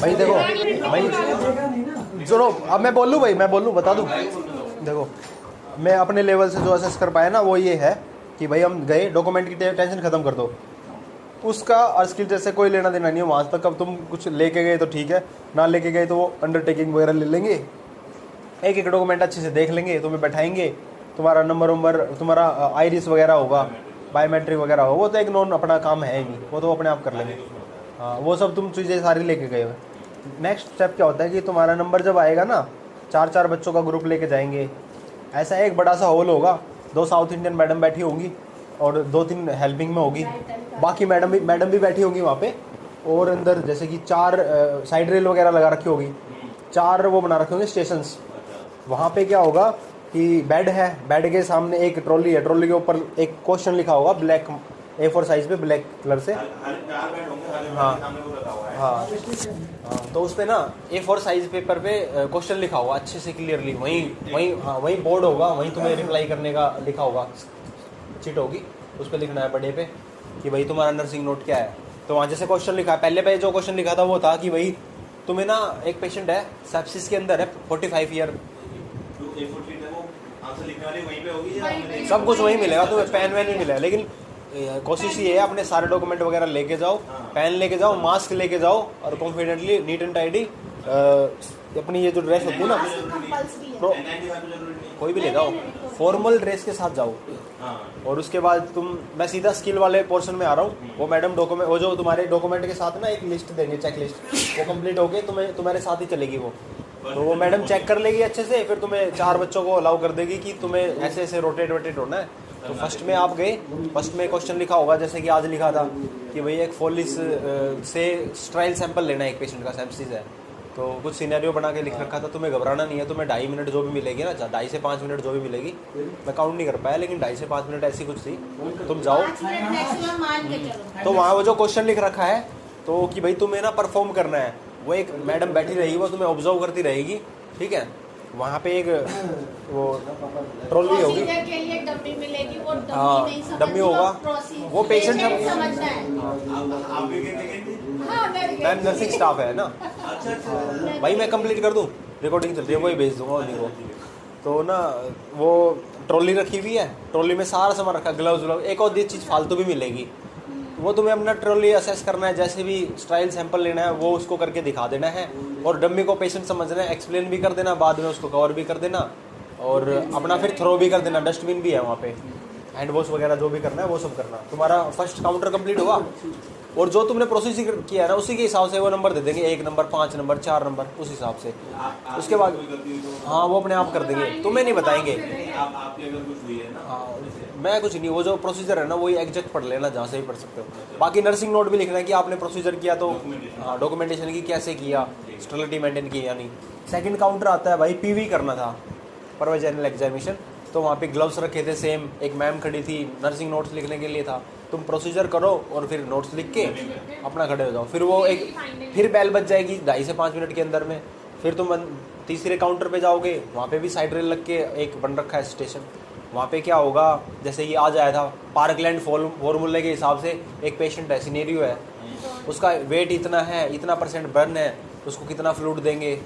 भाई देखो भाई सुनो, अब मैं बोलूँ भाई, मैं बोलूँ बता दूँ। देखो मैं अपने लेवल से जो असेस कर पाया ना वो ये है कि भाई हम गए, डॉक्यूमेंट की टेंशन ख़त्म कर दो, उसका और स्किल जैसे कोई लेना देना नहीं है वहाँ तक। अब तुम कुछ लेके गए तो ठीक है, ना लेके गए तो वो अंडरटेकिंग वगैरह ले लेंगे, एक एक डॉक्यूमेंट अच्छे से देख लेंगे, तुम्हें बैठाएंगे, तुम्हारा नंबर तुम्हारा आईरिस वगैरह होगा, बायोमेट्रिक वगैरह होगा, वो तो एक नॉन अपना काम है ही, वो तो अपने आप कर लेंगे। हाँ वो सब तुम चीज़ें सारी लेके गए हो। नेक्स्ट स्टेप क्या होता है कि तुम्हारा नंबर जब आएगा ना, 4-4 बच्चों का ग्रुप लेके जाएंगे, ऐसा एक बड़ा सा हॉल होगा, 2 साउथ इंडियन मैडम बैठी होंगी और 2-3 हेल्पिंग में होगी, बाकी मैडम भी बैठी होंगी वहाँ पे, और अंदर जैसे कि 4 साइड रेल वगैरह लगा रखी होगी, 4 वो बना रखे होंगे स्टेशंस। वहाँ पे क्या होगा कि बेड है, बेड के सामने एक ट्रॉली है, ट्रॉली के ऊपर एक क्वेश्चन लिखा होगा ब्लैक A4 साइज पे ब्लैक कलर से। हाँ हाँ, तो उस पर ना A4 साइज पेपर पे क्वेश्चन लिखा होगा अच्छे से क्लियरली, वहीं बोर्ड होगा, वहीं तुम्हें रिप्लाई करने का लिखा होगा, चिट होगी, उस पर लिखना है बड़े पे कि भाई तुम्हारा नर्सिंग नोट क्या है। तो वहाँ जैसे क्वेश्चन लिखा है, पहले पे जो क्वेश्चन लिखा था वो था कि भाई तुम्हें ना एक पेशेंट है सेप्सिस के अंदर है 45 ईयर, सब कुछ वहीं मिलेगा तुम्हें, पेन वैन नहीं मिलेगा, लेकिन कोशिश ये है अपने सारे डॉक्यूमेंट वगैरह लेके जाओ, पेन लेके जाओ, मास्क लेके जाओ, और कॉन्फिडेंटली नीट एंड टाइडी अपनी ये जो ड्रेस होती है ना, तो कोई भी ले जाओ, फॉर्मल ड्रेस के साथ जाओ। और उसके बाद मैं सीधा स्किल वाले पोर्शन में आ रहा हूँ। वो मैडम डॉक्यूमेंट, वो जो तुम्हारे डॉक्यूमेंट के साथ ना एक लिस्ट देंगे, चेक लिस्ट, वो कंप्लीट होके तुम्हारे साथ ही चलेगी वो, तो वो मैडम चेक कर लेगी अच्छे से, फिर तुम्हें 4 बच्चों को अलाउ कर देगी कि तुम्हें ऐसे ऐसे रोटेट होना है। तो फर्स्ट में आप गए, फर्स्ट में क्वेश्चन लिखा होगा जैसे कि आज लिखा था कि भाई एक फोलिस से स्ट्राइल सैंपल लेना है एक पेशेंट का, सेप्सिस है, तो कुछ सिनेरियो बना के लिख रखा था, तुम्हें घबराना नहीं है, तुम्हें 2.5 मिनट जो भी मिलेगी ना, 2.5 से 5 मिनट जो भी मिलेगी, मैं काउंट नहीं कर पाया लेकिन 2.5 से 5 मिनट ऐसी कुछ थी, तुम जाओ। तो वहाँ वो जो क्वेश्चन लिख रखा है तो कि भाई तुम्हें ना परफॉर्म करना है, वो एक मैडम बैठी रहेगी, वो तुम्हें ऑब्जर्व करती रहेगी, ठीक है। वहाँ पे एक वो ट्रॉली होगी, हाँ डम्मी होगा, वो पेशेंट मैम नर्सिंग स्टाफ है ना, भाई मैं कंप्लीट कर दूँ, रिकॉर्डिंग चल रही है, वही भेज दूंगा उन्हीं को। तो ना वो ट्रॉली रखी हुई है, ट्रॉली में सारा सामान रखा, ग्लव्स, एक और चीज़ फालतू भी मिलेगी, वो तुम्हें अपना ट्रॉली असेस करना है, जैसे भी स्ट्राइल सैंपल लेना है वो उसको करके दिखा देना है, और डम्मी को पेशेंट समझना है, एक्सप्लेन भी कर देना, बाद में उसको कवर भी कर देना, और अपना फिर थ्रो भी कर देना, डस्टबिन भी है वहाँ पे, हैंड वॉश वगैरह जो भी करना है वो सब करना। तुम्हारा फर्स्ट काउंटर कंप्लीट होगा, और जो तुमने प्रोसीजर किया है ना उसी के हिसाब से वो नंबर दे देंगे, 1 नंबर, 5 नंबर, 4 नंबर, उस हिसाब से। उसके बाद हाँ वो अपने आप कर देंगे, तुम्हें नहीं बताएंगे। हाँ मैं कुछ नहीं, वो जो प्रोसीजर है ना वही एग्जैक्ट पढ़ लेना जहाँ से भी पढ़ सकते हो। बाकी नर्सिंग नोट भी लिखना है कि आपने प्रोसीजर किया तो हाँ डॉक्यूमेंटेशन की कैसे किया, स्टेरिलिटी मेंटेन की या नहीं। सेकंड काउंटर आता है भाई, पीवी करना था, प्रोविजनल एग्जामिनेशन, तो वहाँ पे ग्लव्स रखे थे सेम, एक मैम खड़ी थी, नर्सिंग नोट्स लिखने के लिए था, तुम प्रोसीजर करो और फिर नोट्स लिख के अपना खड़े हो जाओ, फिर वो फिर बेल बज जाएगी 2.5 से 5 मिनट के अंदर में, फिर तुम तीसरे काउंटर पे जाओगे, वहाँ पे भी साइड रेल लग के एक बन रखा है स्टेशन। वहाँ पे क्या होगा, जैसे ये आज आया था पार्कलैंड फॉर्मूले के हिसाब से, एक पेशेंट है, सिनेरियो है, उसका वेट इतना है, इतना % बर्न है, उसको कितना फ्लूइड देंगे,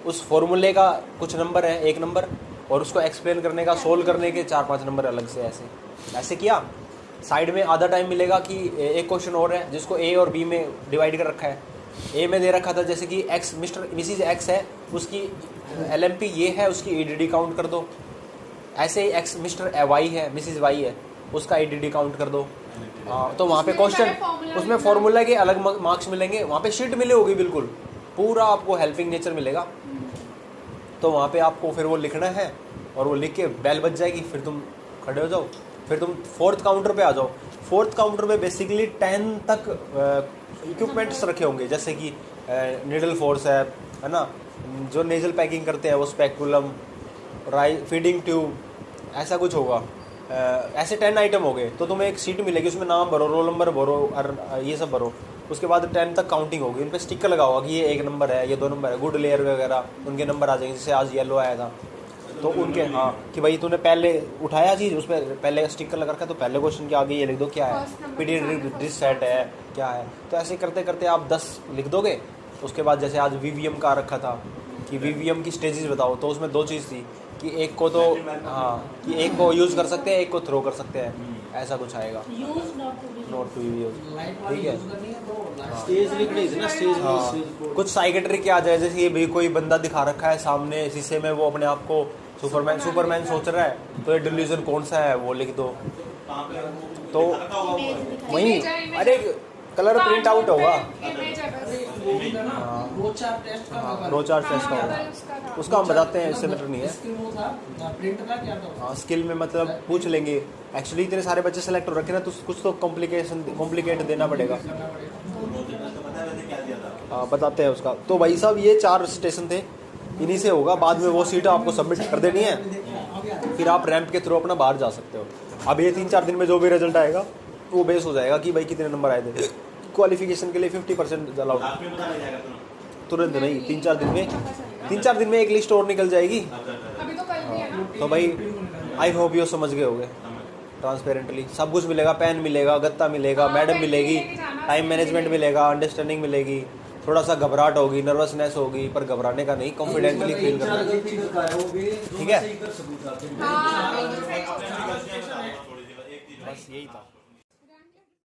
उस फॉर्मूले का कुछ नंबर है, 1 नंबर, और उसको एक्सप्लेन करने का, सोल्व करने के 4-5 नंबर अलग से। ऐसे किया। साइड में आधा टाइम मिलेगा कि एक क्वेश्चन और है जिसको ए और बी में डिवाइड कर रखा है। ए में दे रखा था जैसे कि एक्स, मिसिज एक्स है, उसकी LMP ये है, उसकी EDD काउंट कर दो। ऐसे ही एक्स मिस्टर वाई है, मिसिज वाई है, उसका EDD काउंट कर दो। तो वहाँ पे क्वेश्चन, उसमें फॉर्मूला के अलग मार्क्स मिलेंगे, वहाँ पे शीट मिले होगी, बिल्कुल पूरा आपको हेल्पिंग नेचर मिलेगा। तो वहाँ पे आपको फिर वो लिखना है, और वो लिख के बेल बज जाएगी, फिर तुम खड़े हो जाओ, फिर तुम 4th काउंटर पे आ जाओ। 4th काउंटर पे बेसिकली 10 तक इक्विपमेंट्स रखे होंगे, जैसे कि नीडल फोर्स है ना, जो नेजल पैकिंग करते हैं वो स्पेकुलम, फीडिंग ट्यूब, ऐसा कुछ होगा। ऐसे 10 आइटम हो गए, तो तुम्हें एक सीट मिलेगी, उसमें नाम भरो, रोल नंबर भरो और ये सब भरो। उसके बाद 10 तक काउंटिंग होगी, उन पर स्टिकर लगा होगा कि ये 1 नंबर है, ये 2 नंबर है, गुड लेयर वगैरह उनके नंबर आ जाएंगे, जैसे आज येलो आया था। तो उनके हाँ कि भाई तूने पहले उठाया चीज़ उस पर पहले स्टिकर लगा रखा है तो पहले क्वेश्चन के आगे ये लिख दो क्या है, पीरियडिक सेट है क्या है। तो ऐसे करते करते आप 10 लिख दोगे। उसके बाद जैसे आज वीवीएम का रखा था कि वीवीएम की स्टेजेस बताओ, तो उसमें 2 चीज़ थी कि एक को तो हाँ कि एक को यूज़ कर सकते हैं, एक को थ्रो कर सकते हैं, ऐसा कुछ आएगा। नॉट टू यूज, ठीक है। स्टेज लिखनी थी ना, स्टेज कुछ साइकेट्री क्या आ जाए, जैसे ये भी कोई बंदा दिखा रखा है सामने शीशे में, वो अपने आप को सुपरमैन सोच रहा है, तो ये डिल्यूजन कौन सा है वो लिख दो। तो वही अरे कलर प्रिंट आउट होगा, रो चार्ट टेस्ट का होगा, उसका हम बताते हैं, इससे मैटर नहीं है। हाँ स्किल में मतलब पूछ लेंगे, एक्चुअली इतने सारे बच्चे सेलेक्ट हो रखे ना, तो कुछ तो कॉम्प्लिकेट देना पड़ेगा। हाँ बताते हैं उसका। तो भाई साहब ये 4 स्टेशन थे, इन्हीं से होगा। बाद में वो सीट आपको सबमिट कर देनी है, फिर आप रैंप के थ्रू अपना बाहर जा सकते हो। अब ये 3-4 दिन में जो भी रिजल्ट आएगा वो बेस हो जाएगा कि भाई कितने नंबर आए थे। क्वालिफिकेशन के लिए 50% अलाउड, तुरंत नहीं, 3-4 दिन में एक लिस्ट और निकल जाएगी। तो भाई आई होप यू समझ गए होगे। ट्रांसपेरेंटली सब कुछ मिलेगा, पेन मिलेगा, गत्ता मिलेगा, मैडम मिलेगी, टाइम मैनेजमेंट मिलेगा, अंडरस्टैंडिंग मिलेगी। थोड़ा सा घबराहट होगी, नर्वसनेस होगी, पर घबराने का नहीं, कॉन्फिडेंटली फील करना, ठीक है। बस यही था।